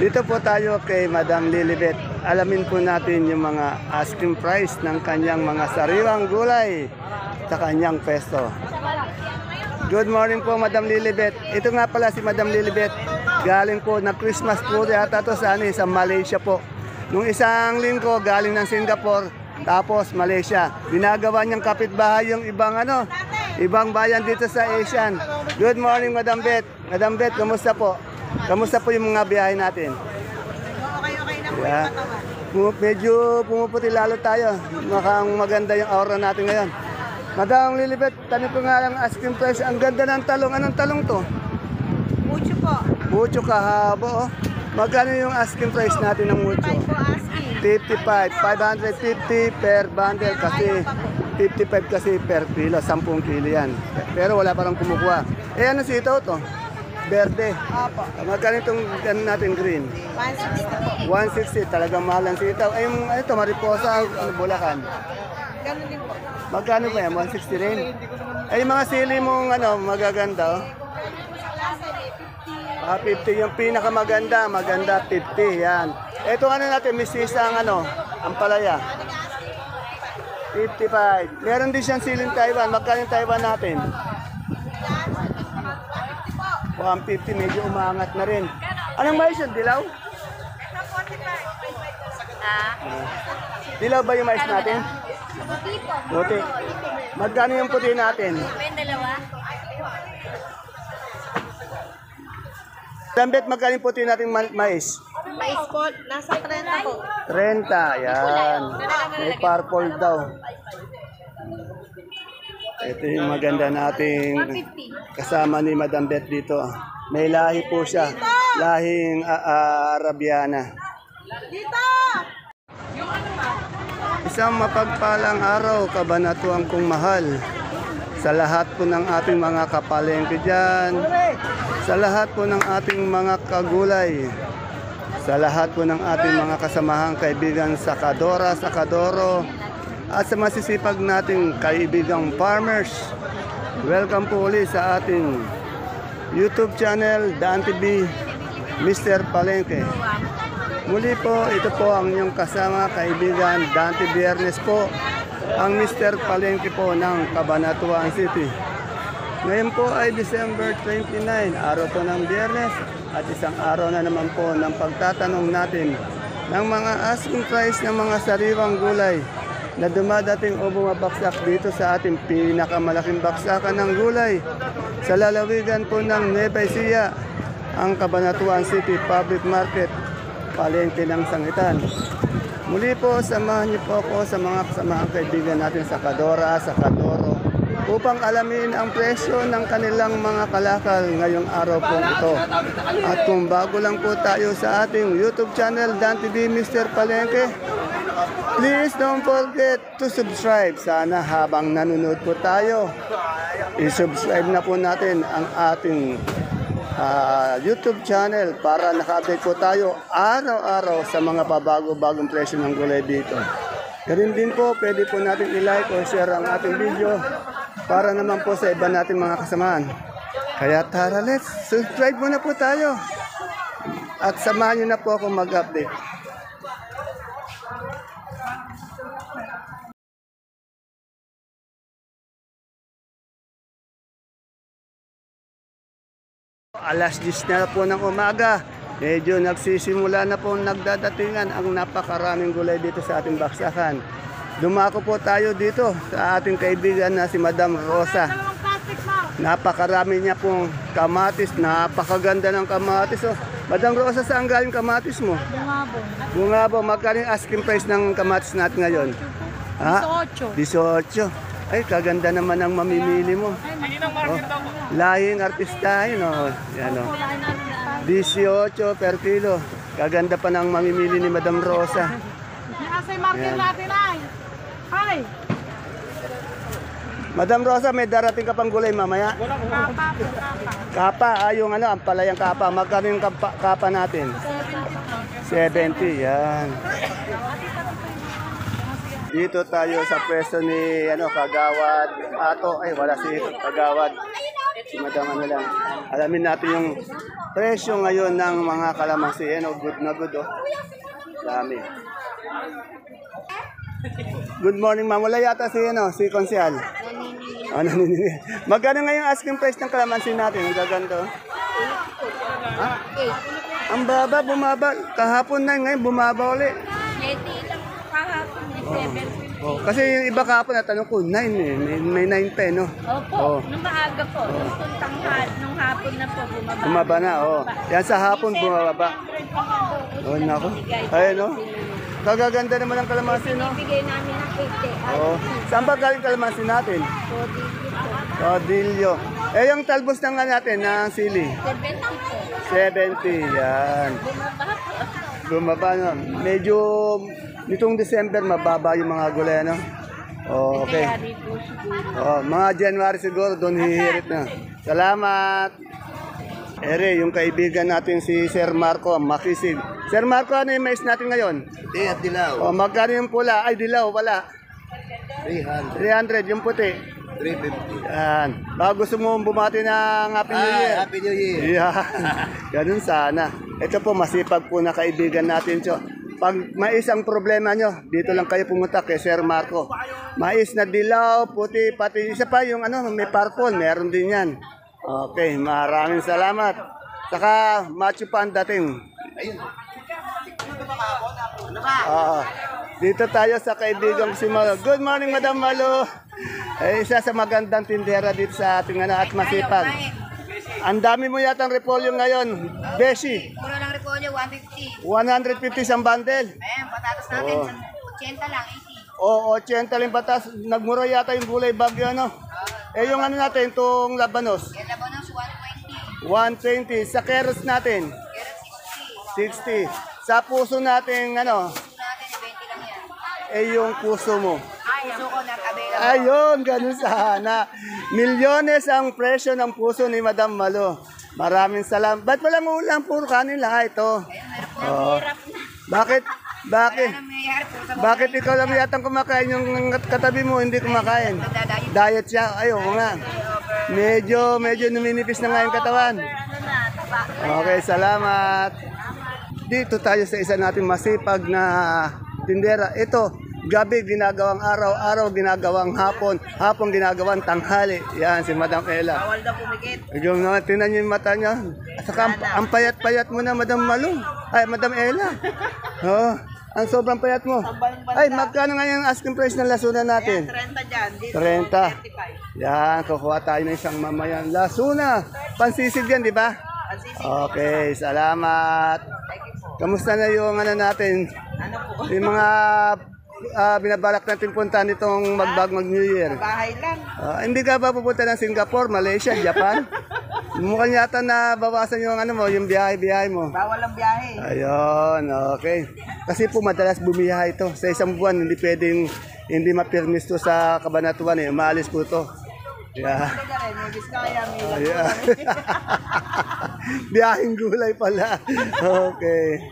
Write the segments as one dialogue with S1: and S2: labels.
S1: Dito po tayo kay Madam Lilibet. Alamin po natin yung mga asking price ng kanyang mga sariwang gulay sa kanyang pesto. Good morning po, Madam Lilibet. Ito nga pala si Madam Lilibet. Galing po na Christmas po yata to sa Malaysia po. Nung isang linggo galing ng Singapore, tapos Malaysia. Ginagawa niyang kapitbahay yung ibang bayan dito sa Asian. Good morning, Madam Bet. Madam Bet, kamusta po? Kamusta po yung mga biyahe natin?
S2: Okay na po
S1: Yeah.
S2: yung katawan.
S1: Medyo pumuputi lalo tayo. Mukhang maganda yung aura natin ngayon. Madam Lilibet, tanong ko nga lang asking price. Ang ganda ng talong. Anong talong to?
S2: Mucho po.
S1: Mucho kahabo. Oh. Magkano yung asking price natin ng mucho?
S2: 5 po asking.
S1: 55. 550 per bundle kasi 55 kasi per kilo. 10 kilo yan. Pero wala parang kumukuha. Eh ano sitaw to? Verde.
S2: Opo.
S1: Magkano itong natin green?
S2: 160 po.
S1: 160. Talagang mahal ang sitaw. Ay, yung ito, mariposa, Bulacan.
S2: Ganun din po.
S1: Magkano ba yan? 160 rin? Ay, yung mga sili mong magaganda, oh. 50 yung pinakamaganda, maganda 50, yan. Ito natin, misisa ang ampalaya. 55. Meron din siyang siling Taiwan. Magkano yung Taiwan natin? 150, medyo umangat na rin. Anong mais yun? Dilaw? Dilaw ba yung mais natin? Puti. Magkano yung puti natin? Dambet, magkano yung puti natin mais?
S2: Mais po, nasa 30 po.
S1: 30, yan. May purple daw. Ito yung maganda nating kasama ni Madam Bet dito. May lahi po siya. Lahing Arabiana.
S2: Dito!
S1: Isang mapagpalang araw, kabanatuan kong mahal. Sa lahat po ng ating mga kapalengke dyan. Sa lahat po ng ating mga kagulay. Sa lahat po ng ating mga kasamahang kaibigan sa Kadora, sa Kadoro. At sa masisipag nating kaibigang farmers, welcome po ulit sa ating YouTube channel, Dan TV, Mr. Palengke. Muli po, ito po ang inyong kasama, kaibigan, Dante Biernes po, ang Mr. Palengke po ng Cabanatuan City. Ngayon po ay December 29, araw po ng Biyernes, at isang araw na naman po ng pagtatanong natin ng mga asking price ng mga sariwang gulay na dumadating o bumabaksak dito sa ating pinakamalaking baksakan ng gulay sa lalawigan po ng Nueva Ecija, ang Cabanatuan City Public Market, palengke ng Sangitan. Muli po, samahan niyo po ako sa mga kasamaang kaibigan natin sa Kadora, sa Kadoro, upang alamin ang presyo ng kanilang mga kalakal ngayong araw po ito. At kung bago lang po tayo sa ating YouTube channel, Dan TV Mr. Palengke, please don't forget to subscribe. Sana habang nanonood po tayo, i-subscribe na po natin ang ating YouTube channel para naka-update po tayo araw-araw sa mga pabago-bagong presyo ng gulay dito. Ganun din po, pwede po natin i-like o share ang ating video para naman po sa iba natin mga kasamaan. Kaya tara, let's subscribe muna po tayo at samahan nyo na po ako mag-update. Alas 10 na po ng umaga, medyo nagsisimula na po nagdadatingan ang napakaraming gulay dito sa ating baksakan. Dumako po tayo dito sa ating kaibigan na si Madam Rosa. Napakarami niya pong kamatis, napakaganda ng kamatis. Oh. Madam Rosa, saan galing kamatis mo?
S2: Bungabong.
S1: Bungabong, magkano yung asking price ng kamatis natin ngayon?
S2: 18.
S1: 18. Ay, kaganda naman ang mamimili mo. Oh, lahing artista, yun o. Yan o. 18 per kilo. Kaganda pa ng mamimili ni Madam Rosa.
S2: Nasa market natin ay. Ay.
S1: Madam Rosa, may darating ka pang gulay mamaya?
S2: Kapa.
S1: Kapa, yung ampalayang kapa. Magkano yung kapa natin? 70, yan. Dito tayo sa pwesto ni Kagawad Ato. Ay, wala si Kagawad. Si Madam ano lang. Alamin natin yung presyo ngayon ng mga kalamansi. Yan, good na good, oh. Dami. Good morning, ma'am. Wala yata si Konsyal. Oh, naniningil. Magkano nga yung asking price ng kalamansi natin? Ang gaganda, oh. Ha? Ang baba, bumaba. Kahapon na, ngayon bumaba ulit.
S3: 80 lang kahapon, 7.
S1: Oh, kasi yung iba kahapon natanong ko, 9 eh. May 9 pa eh, no?
S3: Opo,
S1: Oh.
S3: nung maaga po, nung tanghal, nung hapon na po, bumaba.
S1: Bumaba na, oh. Yan sa hapon bumaba. Oh, nako. Ayun, no? Kagaganda naman ang kalamansi, no?
S3: Bigay namin ng 80.
S1: Oh. Saan ba galing kalamansi natin? Codillo. Eh, yung talbos na nga natin, ng sili.
S3: 70 po.
S1: 70, yan.
S3: Bumaba po.
S1: Bumaba, no? Medyo, nitong December, mababa yung mga gulay, no? Oh, okay.
S3: Kaya rin po siguro.
S1: Oh, mga January siguro, doon hihirit na. Salamat! Ere, yung kaibigan natin si Sir Marco, makisig. Sir Marco, ano yung mais natin ngayon?
S4: Di at dilaw.
S1: Oh, magkano yung pula? Ay, dilaw, wala.
S4: 300.
S1: 300, yung puti.
S4: 350.
S1: Yan. Baka gusto mo bumati ng Happy New Year.
S4: Happy New Year.
S1: Yan. Ganun sana. Ito po, masipag po na kaibigan natin. So, pag mais ang problema nyo, dito lang kayo pumunta kay Sir Marco. Mais na dilaw, puti, pati isa pa yung ano, may purple, meron din yan. Okay, maraming salamat. Saka, macho pa ang dating.
S4: Ayun.
S1: Dito tayo sa kaibigang si Malo. Good morning, Madam Malo. Eh, isa sa magandang tindera dito sa ating at masipag. Ang dami mo yata ang repolyo ngayon. Beshi,
S3: Puro lang repolyo, 150.
S1: 150 isang bundle.
S3: Ayan, patatas natin,
S1: Oo.
S3: 80 lang, 80.
S1: O, 80 lang batas. Nagmura yata yung gulay bagyo, ano? Eh, yung ano natin, itong labanos.
S3: Yan lang ng 120.
S1: 120. Sa carrots natin,
S3: Kaya 60.
S1: 60. Sa puso natin, ano?
S3: Gusto natin, 20 lang yan.
S1: Eh, yung puso mo.
S3: Puso ko nag-available.
S1: Ayun, ganun sana. Milyones ang presyo ng puso ni Madam Malo. Maraming salamat. Ba't walang ulam? Puro kanin lang. Ito. Oo. Bakit? Bakit? Bakit ikaw lang yatang kumakain yung katabi mo, hindi kumakain? Diet siya. Ay, oo nga. Medyo numinipis na nga yung katawan. Okay, salamat. Dito tayo sa isa natin masipag na tindera. Ito, gabi ginagawang araw ginagawang hapon, hapon ginagawang tanghali. Yan, si Madam Ella.
S3: Bawal daw pumikit.
S1: Yung tinan niyo yung mata niya. At saka ang payat-payat mo na, Madam Malong. Ay, Madam Ella. Oh, ang sobrang payat mo. Ay, magkano nga yung asking price ng lasunan natin?
S3: 30 dyan, dito
S1: 30. Yan, kukuha tayo ng isang mamayan. Lasuna. Pansisid yan, di ba? Okay, salamat. Kamusta na yung ano natin? Yung mga binabalak natin punta nitong mag-New Year.
S3: Bahay lang.
S1: Hindi ka ba pupunta ng Singapore, Malaysia, Japan? Mukhang yata na bawasan yung ano mo, yung biyahe mo.
S3: Bawal ang biyahe.
S1: Ayun, okay. Kasi po madalas bumiyahe ito. Sa isang buwan, hindi pwedeng, hindi mapirmis to sa Kabanatuan eh. Umaalis po to. Yeah.
S3: May Biskaya, may
S1: Yeah. Biyaheng gulay pala. Okay.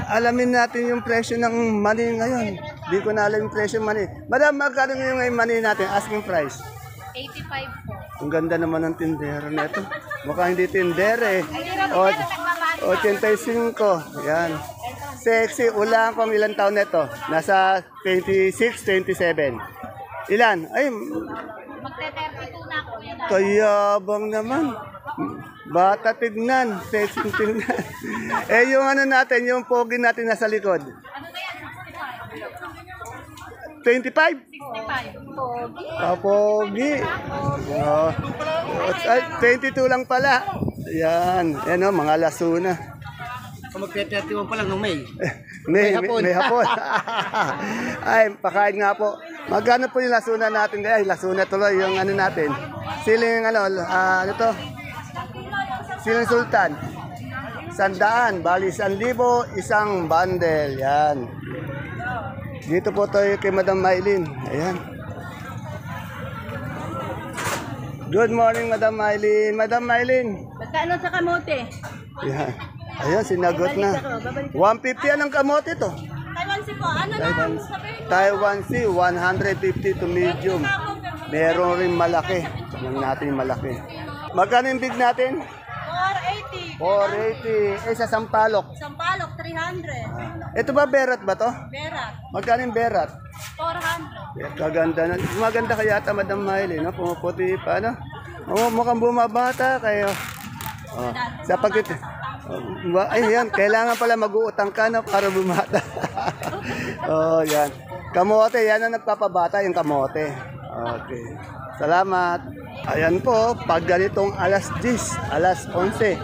S1: Alamin natin yung presyo ng mani ngayon. Di ko na alam yung presyo ng mani. Madam, magkano yung mani natin? Asking price.
S3: 85 po.
S1: Ang ganda naman ng tindero na ito. Mukhang hindi tindere eh. 85. Yan. Sexy. Ulang kong ilang taon na ito. Nasa 26, 27. Ilan? Ay,
S3: Magte-32 na ako.
S1: kayabang naman. Bata tignan. Sexy tignan. Eh, yung ano natin, yung pogi natin nasa likod.
S3: Ano na yan?
S1: 25?
S3: 65. Pogi.
S1: Pogi. Oh. Ay, 22 lang pala. Yan. Yan o, mga lasuna.
S4: Kung magte-31 pa lang ng May.
S1: May hapon. Ay, pakain nga po. Magkano po yung lasuna natin? Ay, lasuna tuloy yung ano natin. Siling ano to? Siling Sultan. 100, bali 1,000, isang bundle. Yan. Dito po tayo kay Madam Maylin. Ayan. Good morning, Madam Maylin. Madam Maylin.
S3: Magkano sa kamote?
S1: Yan. Ayan, sinagot na. 150 yan ang kamote to.
S3: Taiwan si po. Ano na? Sabi.
S1: Taiwan Sea, 150 to medium. Meron rin malaki. Tingnan natin yung malaki. Magkano yung big natin?
S3: 480.
S1: 480. Eh, sa Sampalok.
S3: Sampalok, 300.
S1: Ito ba berat ba to?
S3: Berat,
S1: Magkano yung berat?
S3: 400.
S1: Yeah, kaganda na. Maganda kaya ata Madam Miley, no? Pumuputi pa, no? Oh, mukhang bumabata kayo. Oh, sa pagkit... Ay, yan. Kailangan pala mag-uutang ka na para bumata. Oh, yan. Kamote, yan ang nagpapabata, yung kamote. Okay. Salamat. Ayan po, pag ganitong alas 10, alas 11,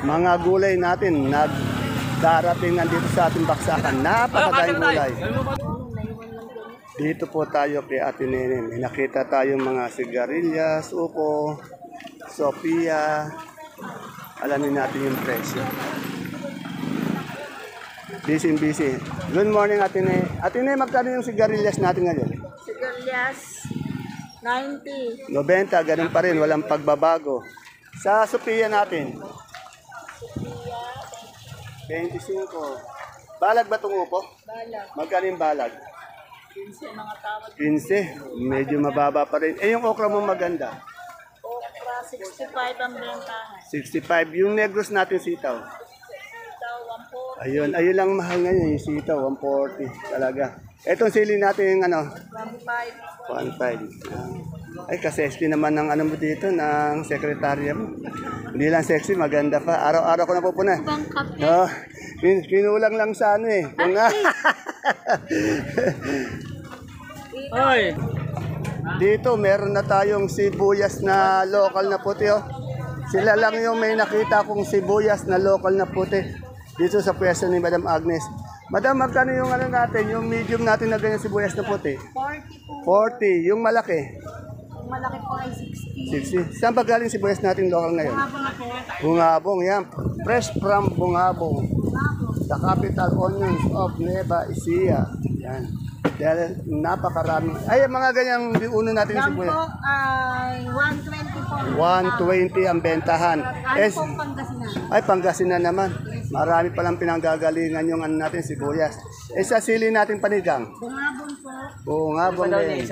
S1: mga gulay natin nagdarating nandito sa ating baksakan. Napakadaming gulay. Dito po tayo kay Ate Nene. May nakita tayong mga sigarilyas, upo, Sophia. Alamin natin yung presyo. Busy. Good morning, Ate Nene. Ate Nene, magkano yung sigarilyas natin ngayon?
S3: Sigarilyas, 90.
S1: 90, ganun pa rin, walang pagbabago. Sa Sophia natin? 25. Balag ba itong upo?
S3: Balag.
S1: Magkano yung balag?
S3: 15 mga tawad.
S1: 15. Medyo mababa pa rin. Eh, yung okra mo maganda?
S3: Okra, 65 ang bentahan.
S1: 65. Yung negros natin sitaw?
S3: Ito, 140.
S1: Ayun lang mahal ngayon yung sitaw, 140 talaga. Etong sili natin yung ano?
S3: 15.
S1: 1.5. Ay, kasi naman ng ano mo dito, ng sekretarya mo. Hindi lang sexy, maganda pa. Araw-araw ko napupuna.
S3: Bang kape.
S1: Oh, kinulang lang sa ano eh. Kung nga. Dito, meron na tayong sibuyas na local na puti. Oh. Sila lang yung may nakita kong sibuyas na local na puti. Dito sa pwesto ni Madam Agnes. Madam, magkano yung ano natin, yung medium natin na ganyan sibuyas na puti?
S3: 40 po.
S1: 40. Yung malaki?
S3: Yung malaki po ay 60.
S1: 60. Saan ba galing sibuyas natin local ngayon? Bungabong, yan. Fresh from Bungabong. The capital onions of Nueva Ecija. Yan. Dahil napakarami. Ay, mga ganyang uno natin
S3: Yan
S1: sibuyas.
S3: po ay 120 po.
S1: 120 ang bentahan.
S3: Ano pong Pangasinan?
S1: Ay, Pangasinan naman. Marami palang pinanggagalingan yung ano natin, sibuyas. Eh, sa sili natin panigang.
S3: Bungabong po.
S1: Bungabong din.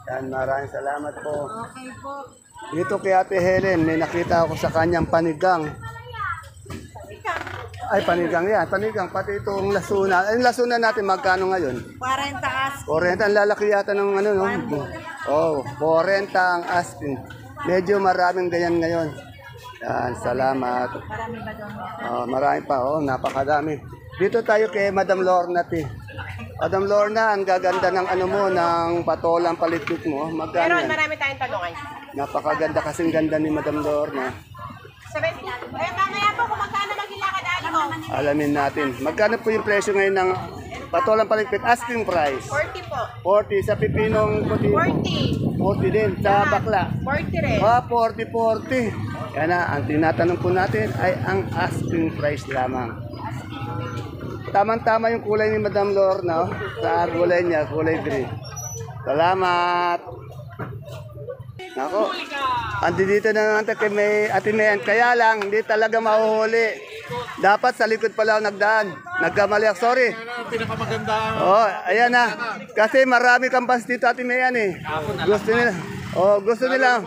S1: Yan, maraming salamat po.
S3: Okay po.
S1: Dito kay Ate Helen, may nakita ako sa kanyang panigang. Ay, panigang yan. Panigang, pati itong lasuna. Ay, yung lasuna natin, magkano ngayon?
S3: 40 as.
S1: 40 ang lalaki yata ng ano, no? Oh, 40 ang asking. Medyo maraming ganyan ngayon. Yan, salamat.
S3: Marami ba doon?
S1: Oh, marami pa, oh, napakadami. Dito tayo kay Madam Lorna, Madam Lorna, ang gaganda ng ano mo, ng patolang palitik mo. Magkano
S2: Meron,
S1: yan?
S2: marami tayong tanungan.
S1: Napakaganda kasing ganda ni Madam Lorna.
S2: Mamaya po kung magkano maghilakad ali ko.
S1: Alamin natin. Magkano po yung presyo ngayon ng patolang palitik? Asking price.
S2: 40 po.
S1: 40 sa pipinong puti.
S2: 40.
S1: 40 din sa bakla.
S2: 40 rin.
S1: 40. Yan na, ang tinatanong po natin ay ang asking price lamang. Tamang-tama yung kulay ni Madam Lorna, no? Sa gulay niya, kulay green. Salamat! Nako, andi dito na natin kay Ate Mayan. Kaya lang, hindi talaga mahuhuli. Dapat sa likod pala ako nagdaan. Nagkamali ako, sorry. Oh, ayan na. Kasi marami kampas dito, Ate Mayan eh. Gusto nila. Oh, gusto nila.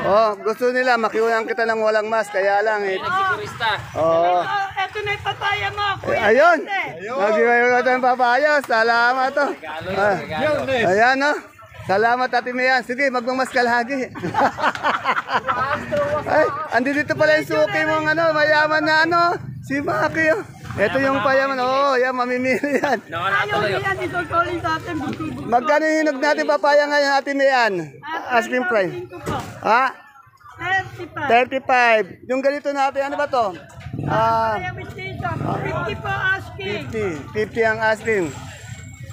S1: Oh, gusto nila makiulang kita ng walang mask, kaya lang eh. Oh.
S2: Eto na yung papaya mo.
S1: Ayun. Nagiwayo tayong papaya. Salamat to. Ayan no. Salamat Ate Mayan. Sige, magmamas ka lagi. Ay, andi dito pala yung suki mong ano, mayaman na ano. Si Maki. Oh. Ito yung payaman. Oh, yan, mamimili yan.
S2: Ayaw yan, ito calling sa atin.
S1: Magkano yung hinog natin papaya ngayon, Ate Mayan? Asking price. Ha? 35. Yung ganito natin, ano ba to?
S2: Kaya mistito, 50 po asking.
S1: 50 ang asking.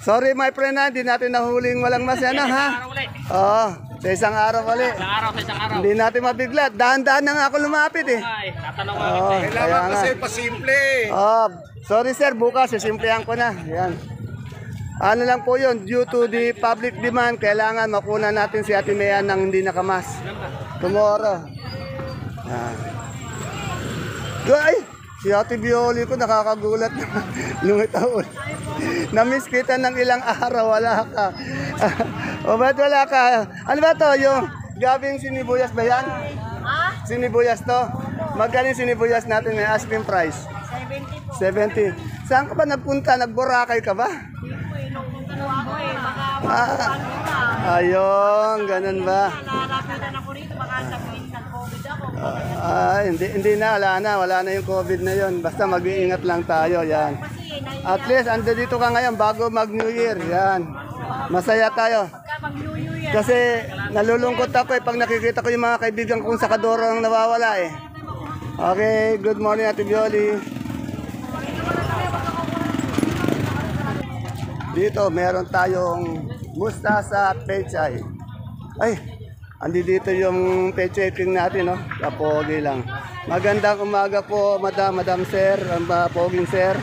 S1: Sorry my friend ha, hindi natin nahuling walang masya ha. Oo, sa isang araw ulit.
S5: Isang araw.
S1: Hindi natin mabigla. Dahan-dahan na nga ako lumapit eh.
S5: Ay, tatanong
S1: Oo, kaya nga.
S4: pasimple.
S1: Sorry sir, bukas sisimplihan ko na. Yan. Ano lang po yun, due to the public demand, kailangan makuna natin si Ate Mayan ng hindi nakamas. Tomorrow. Ay! Si Ate Bioli ko nakakagulat na lumitaon. Namiss kita ng ilang araw, wala ka. O ba't wala ka? Ano ba to? Yung gabing sinibuyas ba yan? Sinibuyas to. Magkano yung sinibuyas natin may asking price?
S3: 70 po.
S1: 70. Saan ka ba nagpunta? Nagborakay ka ba?
S3: Ako eh, baka
S1: Ayun, ganun ba?
S3: narapitan ako rito, baka sabihin nag-COVID ako.
S1: Hindi na, wala na yung COVID na yon. Basta mag-iingat lang tayo, yan. At least, ando dito ka ngayon bago mag-New Year, yan. Masaya tayo.
S3: Kapag New Year,
S1: Kasi nalulungkot ako pag nakikita ko yung mga kaibigan kong sakadoro ang nawawala eh. Okay, good morning Ate Bioli. Dito meron tayong mustasa at pechay. Ay, andi dito yung pechay king natin, no? Kapogi lang. Magandang umaga po, Madam Sir, ang poging Sir.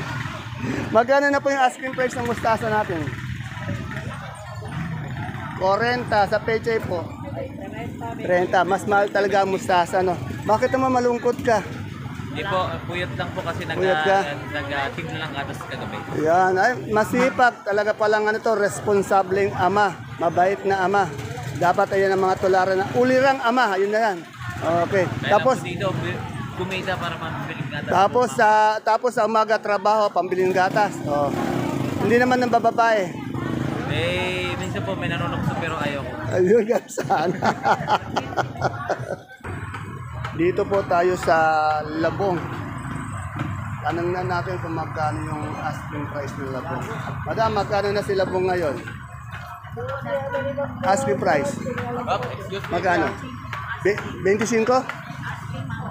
S1: Magkano na po yung asking price ng mustasa natin? 40 sa pechay po. 30. Mas mahal talaga ang mustasa, no? Bakit naman malungkot ka?
S5: Hindi po, puyat lang po kasi
S1: Puyat ka?
S5: nag-team na lang atas kagabi.
S1: Yan, ay, masipag. Talaga palang ano to, responsableng ama. Mabait na ama. Dapat ayan ang mga tularan na ulirang ama. Ayun na yan. Okay. Tapos,
S5: dito, kumita para mabiling atas.
S1: tapos sa umaga trabaho, pambiling gatas. Oh. Hindi naman ng bababae.
S5: Minsan po may nanonokso pero ayoko.
S1: Ayun ka sana. Dito po tayo sa Labong. Tanong na natin kung magkano yung asking price ng Labong. Madam, magkano na si Labong ngayon? Asking price. Magkano? 25?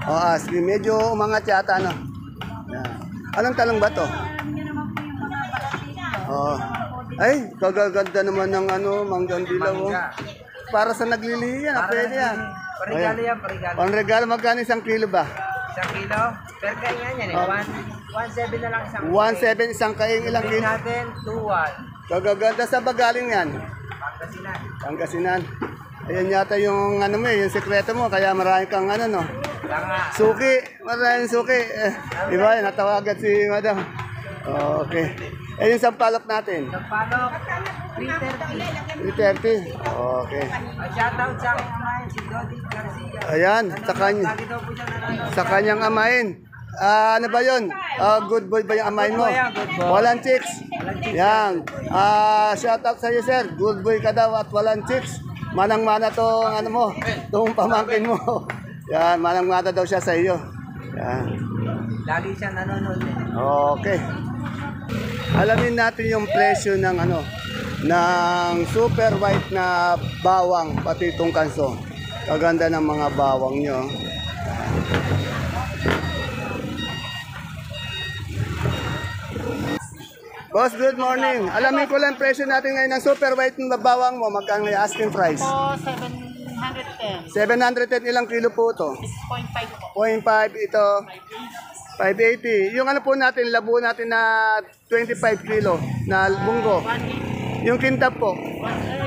S1: O, asking. Medyo umangat yata, no? Yan. Anong talong ba to? Oh. Ay, kagaganda naman ng ano, manggang dilaw. Oh. Para sa naglilihi yan, pwede yan.
S6: Parigalo yan, parigalo.
S1: Panregalo, magkano isang kilo ba?
S6: Isang kilo? Per kaya nga yan eh. 1.7 na lang isang
S1: 1.7 isang kaing ilang
S6: Bilhin
S1: kilo?
S6: natin, 2.1.
S1: Kagaganda sa bagaling yan.
S6: Pangasinan.
S1: Pangasinan. Ayan yata yung ano mo, yung sekreto mo, kaya marami kang ano, no?
S6: Tanga.
S1: Suki, maraming suki. Diba, natawagan si madam. Okay. Eh, yung sampalok natin?
S6: Sampalok, 3.30.
S1: 330. Okay.
S6: Shoutout sa aking amahin, si Dodi Garcia.
S1: Ayan, sa kanya.
S6: Lagi daw po siya nanonood.
S1: Sa kanyang amain. Ano ba yun? Good boy ba yung amain mo?
S6: Good boy yan, good boy.
S1: Walang chicks. Yan. Shout out sa iyo, sir. Good boy ka daw at walang chicks. Manang-mana tong ano mo, tong pamangkin mo. Yan, manang-mana daw siya sa iyo. Yan.
S6: Lagi siya nanonood.
S1: Okay. Alamin natin yung presyo ng ano, ng super white na bawang pati itong kanso. Kaganda ng mga bawang nyo. Boss, good morning. Alamin ko lang presyo natin ngayon ng super white na bawang mo. Magkano yung asking price?
S2: Po, 710.
S1: 710 ilang kilo po ito?
S2: 6.5 po.
S1: 0.5 ito. 580. Yung ano po natin, labo natin na 25 kilo na bunggo.
S2: 180.
S1: Yung kintab po.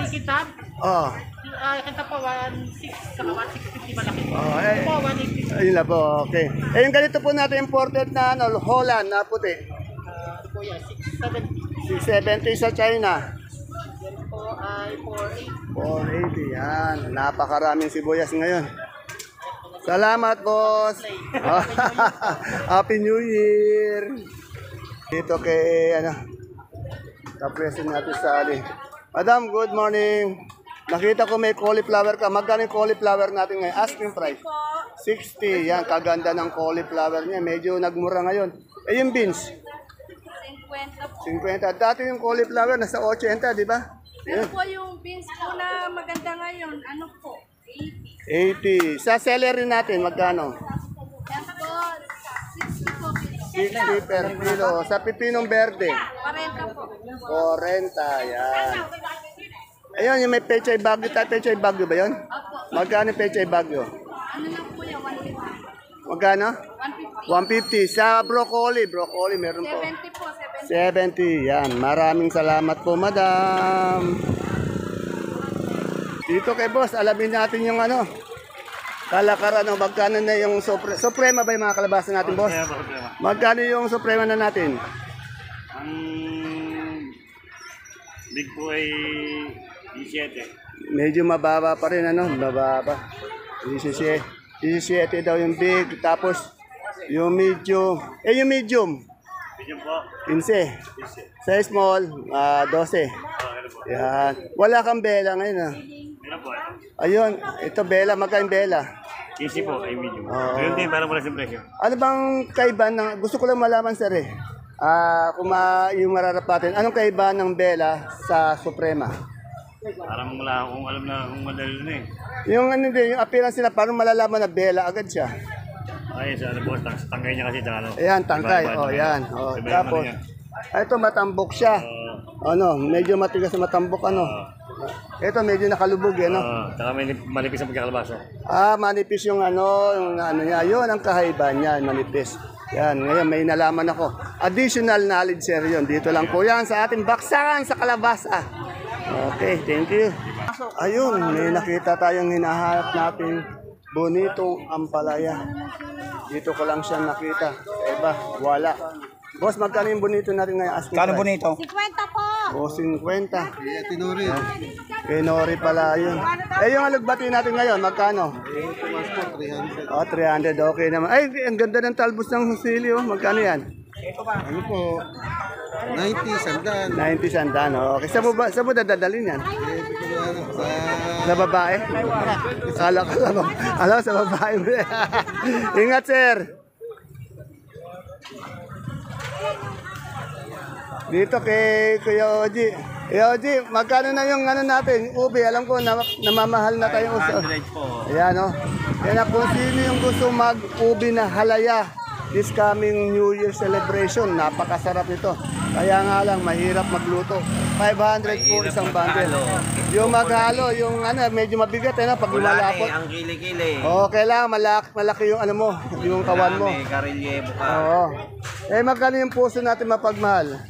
S2: Kitab?
S1: Oh.
S2: Kitab po, 1.6 saka 1.650 malaki.
S1: Oh,
S2: Po, 180.
S1: ayun na po, okay. Eh, yung ganito po natin imported na ano, Holland na puti.
S2: Po yan, 670.
S1: 670 sa China.
S2: Yan po ay 480.
S1: 480, yan. Napakaraming sibuyas ngayon. Salamat, boss. Happy New Year. Dito kay, ano, kapresin natin sa Ali. Madam, good morning. Nakita ko may cauliflower ka. Magkano yung cauliflower natin ngayon? Asking price. 60. Yan, kaganda ng cauliflower niya. Medyo nagmura ngayon. Eh, yung beans? 50. Dati yung cauliflower nasa 80, di ba?
S3: Pero po yung beans po na maganda ngayon, ano po?
S1: 80. Sa celery natin, magkano?
S3: Yan po, 60 po.
S1: 60 per kilo. Sa pipinong verde,
S3: 40 po.
S1: 40. Yan. Ayun, yung may pechay bagyo. Pechay bagyo ba yun? Magkano yung pechay bagyo?
S3: Ano lang po yan, 150.
S1: Magkano?
S3: 150.
S1: 150. Sa broccoli. Broccoli, meron po.
S3: 70 po,
S1: 70.
S3: 70.
S1: Yan. Maraming salamat po, madam. Dito kay boss, alamin natin yung ano. Kalakaran, no? Magkano na yung suprema ba yung mga kalabasan natin, boss? Magkano yung suprema na natin?
S7: Ang big po ay 17.
S1: Medyo mababa pa rin, ano? Mababa. 17. 17 daw yung big, tapos yung medium. Yung medium,
S7: Bigyan po.
S1: 15. Sa small, 12. Yan. Wala kang bela ngayon ah.
S7: Meron po.
S1: Ayun, ito bela, magkain bela.
S7: 15 po ay medium.
S1: Oo.
S7: Meron din, parang wala sa presyo.
S1: Ano bang kaibahan ng, gusto ko lang malaman sir eh. Yung mararapatin, anong kaibahan ng bela sa Suprema?
S7: Parang wala akong alam na kung madali na eh.
S1: Yung ano din, yung appearance nila, parang malalaman na bela agad siya.
S7: Ay, sa ano po, sa tangkay niya kasi. Tsaka,
S1: Ayan, tangkay.
S7: iba-iba
S1: Oh,
S7: naman.
S1: yan. Oh,
S7: Iba-iba
S1: tapos,
S7: naman
S1: ito matambok siya. Ano, medyo matigas na matambok ano. Ito medyo nakalubog eh, no?
S7: Tsaka may malipis ang pagkakalabasa.
S1: Manipis yung ano niya. Yun ang kahaiba niya, manipis. Yan, ngayon may nalaman ako. Additional knowledge sir yun. Dito lang po yan sa ating baksakan sa kalabasa. Okay, thank you. Ayun, may nakita tayong hinahanap natin bonitong ampalaya. Dito ko lang siya nakita. Sa iba, wala. Boss, magkano yung bonito natin ngayon? Asking
S6: Kano
S1: price?
S6: bonito?
S2: 50 po.
S1: O, 50.
S4: Tinuri.
S1: Kay Nori pala yun. Yung alugbati natin ngayon, magkano?
S4: Tumas po, 300.
S1: 300, okay naman. Ay, ang ganda ng talbos ng sili, oh. Magkano yan?
S4: Ano po? 90, sandan.
S1: 90 sandan, okay. Saan mo dadalhin yan? Sa babae? Alam, sa babae. Ingat, sir. Dito kay Kuya Oji. Kuya Oji, magkano na yung ano natin? Ubi, alam ko namamahal na tayong uso.
S5: 100 po.
S1: Ayan o. Yan na kung sino yung gusto mag-ubi na halaya this coming New Year celebration. Napakasarap ito. Kaya nga lang, mahirap magluto. 500 po isang bundle. Yung maghalo, yung ano, medyo mabigat eh, pag lumalapot.
S5: Ang kili-kili.
S1: Oo, kailangan malaki yung ano mo, yung kawan mo.
S5: May karilye buka.
S1: Oo. Magkano yung puso natin mapagmahal?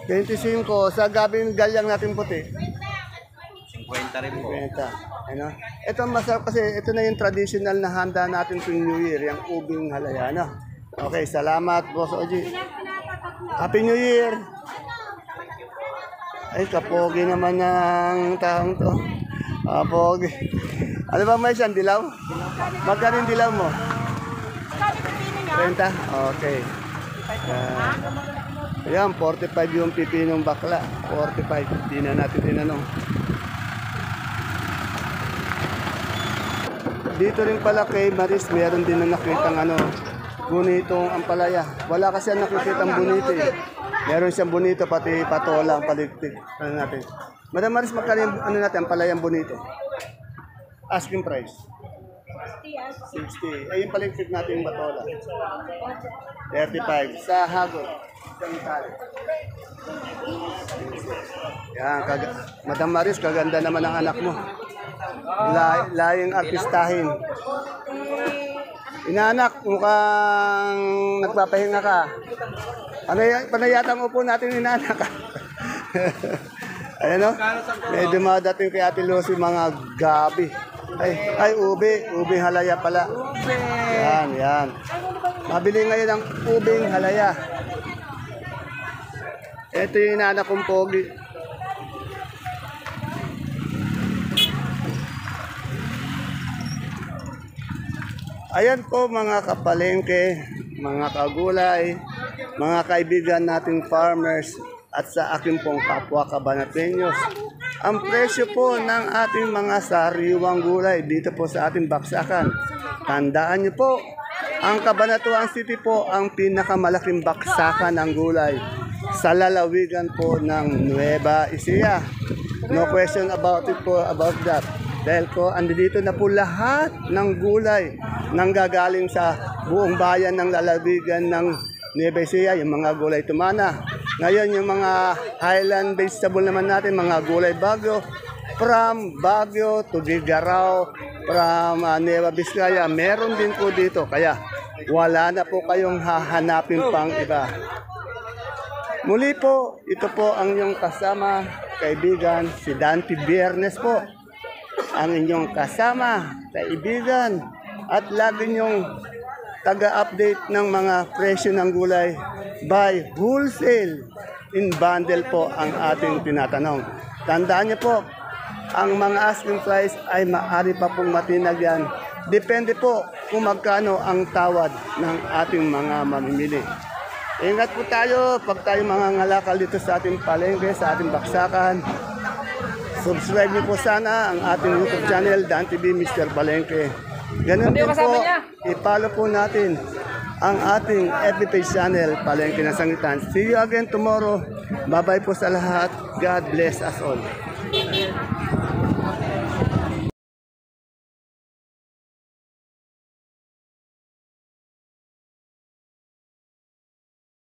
S5: 25.
S1: 25. Sa gabing galyang natin puti.
S5: 50 rin po.
S1: 20. Ano? Ito masarap kasi ito na yung traditional na handa natin tuwing New Year, yung ubing halaya. Ano? Okay, salamat, Boss Oji. Happy New Year! Ay, kapogi naman ng taong to. Kapogi. Ano ba may siyan? Dilaw? Magkano yung dilaw mo? 30? Okay. Ayan, 45 yung pipinong bakla. 45. Hindi na natin tinanong. Dito rin pala kay Maris, meron din na nakitang ano, bonitong ampalaya. Wala kasi nakikitang bonito eh. Meron siyang bonito, pati patolang, paligpit. Ano natin? Madam Maris, magkano yung ano natin, ampalayang bonito? Asking price. 60. Yung paligpit natin yung patola. 35. Sa hagot. Isang tali. Yan, Madam Maris, kaganda naman ang anak mo. Laying artistahin. Inanak, mukhang nagpapahinga ka. Panayatang upo natin inanak. Ayan o, may dumadating kay Ate Lucy mga gabi. Ay, ubing halaya pala. Yan. Mabili ngayon ang ubing halaya. Ito yung inanak kong pogi. Ayan po mga kapalengke, mga kagulay, mga kaibigan nating farmers at sa aking pong kapwa kabanatenyos. Ang presyo po ng ating mga sariwang gulay dito po sa ating baksakan. Tandaan niyo po, ang Cabanatuan City po ang pinakamalaking baksakan ng gulay sa lalawigan po ng Nueva Ecija. No question about it po about that. Dahil ko, andito na po lahat ng gulay nang gagaling sa buong bayan ng lalawigan ng Nueva Ecija, yung mga gulay tumana. Ngayon, yung mga highland vegetable naman natin, mga gulay Baguio, from Baguio to Gigarao, from Nueva Vizcaya, meron din po dito. Kaya, wala na po kayong hahanapin pang iba. Muli po, ito po ang inyong kasama, kaibigan, si Dante Biernes po. Ang inyong kasama, kaibigan, at lagi nyong taga-update ng mga presyo ng gulay by wholesale. In bundle po ang ating tinatanong. Tandaan niyo po, ang mga asking price ay maaari pa pong matinag yan Depende po kung magkano ang tawad ng ating mga mamimili. Ingat po tayo pag tayo mga ngalakal dito sa ating palengke, sa ating baksakan. Subscribe niyo po sana ang ating YouTube channel, Dan TV Mr. Palengke. Ganun din po, i-follow po natin ang ating FB page channel, Palengke ng Sangitan. See you again tomorrow. Bye-bye po sa lahat. God bless us all.